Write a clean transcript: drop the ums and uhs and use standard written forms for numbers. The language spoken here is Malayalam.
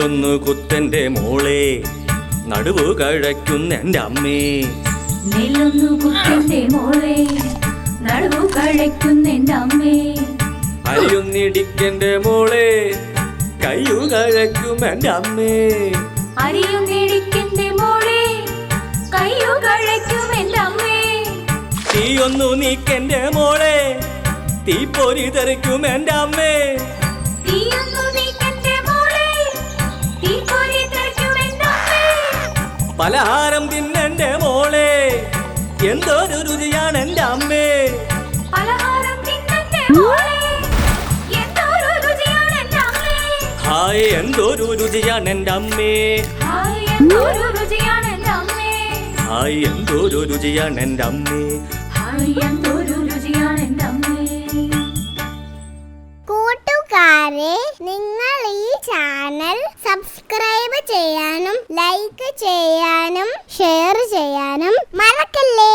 നെല്ലൊന്നു കുത്തന്റെ മോളെ നടുവ് കഴയ്ക്കുന്നെന്റെ അമ്മേ. നെല്ലൊന്നു കുത്തന്റെ മോളെ നടുവ് കഴയ്ക്കുന്നെന്റെ അമ്മേ. അരിയൊന്നിടിക്കന്റെ മോളെ കയ്യു കഴയ്ക്കുമെന്റെ അമ്മേ. അരിയൊന്നിടിക്കന്റെ മോളെ കയ്യു കഴയ്ക്കുമെന്റെ അമ്മേ. തീയൊന്നു നീക്കെന്റെ മോളെ തീപ്പൊരി തെറിക്കുമെന്റെ അമ്മേ. പലഹാരം തിന്നെന്റെ മോളെ എന്തൊരു രുചിയാണ് എന്റെ അമ്മേ. ഹായ് എന്തൊരു രുചിയാണ് എന്റെ അമ്മേ. ഹായ് എന്തൊരു രുചിയാണ് എന്റെ അമ്മേ. കൂട്ടുകാരെ, നിങ്ങൾ ഈ ചാനൽ സബ്സ്ക്രൈബ് ചെയ്യാനും ലൈക്ക് ചെയ്യാനും ഷെയർ ചെയ്യാനും മറക്കല്ലേ.